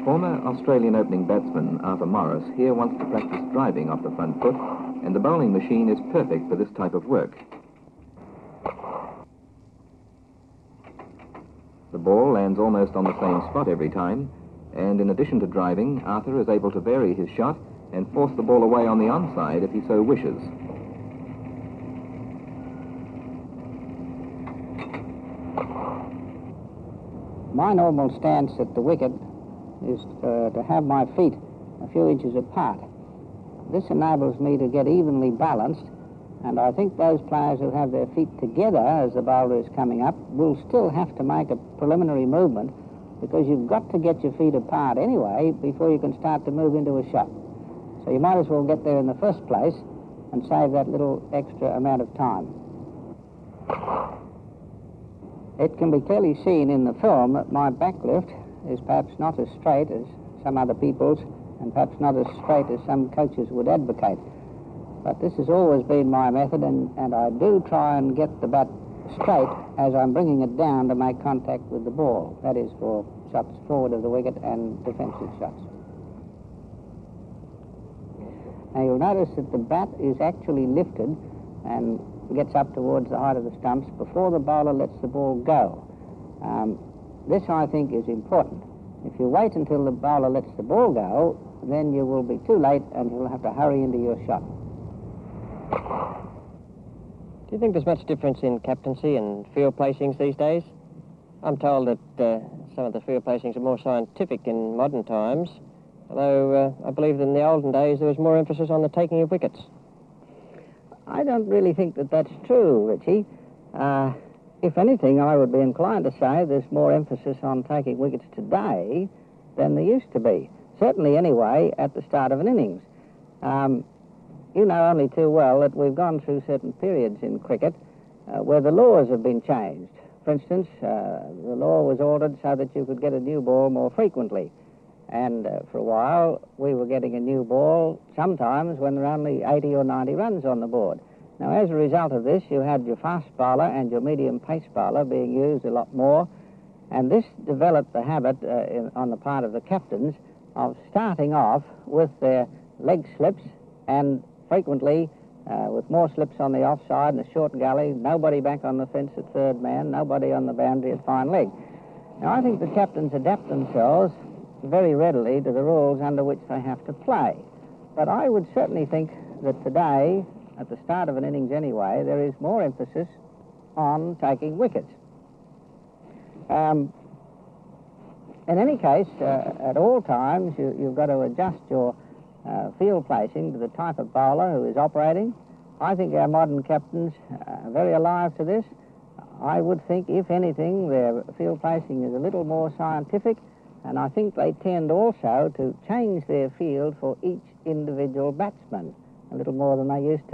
Former Australian opening batsman Arthur Morris here wants to practice driving off the front foot, and the bowling machine is perfect for this type of work. The ball lands almost on the same spot every time, and in addition to driving, Arthur is able to vary his shot and force the ball away on the onside if he so wishes. My normal stance at the wicket is to have my feet a few inches apart. This enables me to get evenly balanced, and I think those players who have their feet together as the bowler is coming up will still have to make a preliminary movement, because you've got to get your feet apart anyway before you can start to move into a shot. So you might as well get there in the first place and save that little extra amount of time. It can be clearly seen in the film that my backlift is perhaps not as straight as some other people's, and perhaps not as straight as some coaches would advocate. But this has always been my method, and I do try and get the bat straight as I'm bringing it down to make contact with the ball. That is for shots forward of the wicket and defensive shots. Now you'll notice that the bat is actually lifted and gets up towards the height of the stumps before the bowler lets the ball go. This, I think, is important. If you wait until the bowler lets the ball go, then you will be too late and you'll have to hurry into your shot. Do you think there's much difference in captaincy and field placings these days? I'm told that some of the field placings are more scientific in modern times, although I believe that in the olden days there was more emphasis on the taking of wickets. I don't really think that that's true, Richie. If anything, I would be inclined to say there's more emphasis on taking wickets today than there used to be. Certainly, anyway, at the start of an innings. You know only too well that we've gone through certain periods in cricket where the laws have been changed. For instance, the law was ordered so that you could get a new ball more frequently. And for a while, we were getting a new ball sometimes when there were only 80 or 90 runs on the board. Now, as a result of this, you had your fast bowler and your medium pace bowler being used a lot more, and this developed the habit on the part of the captains of starting off with their leg slips, and frequently with more slips on the offside and a short gully, nobody back on the fence at third man, nobody on the boundary at fine leg. Now, I think the captains adapt themselves very readily to the rules under which they have to play. But I would certainly think that today, at the start of an innings anyway, there is more emphasis on taking wickets. In any case, at all times, you've got to adjust your field placing to the type of bowler who is operating. I think our modern captains are very alive to this. I would think, if anything, their field placing is a little more scientific, and I think they tend also to change their field for each individual batsman a little more than they used to.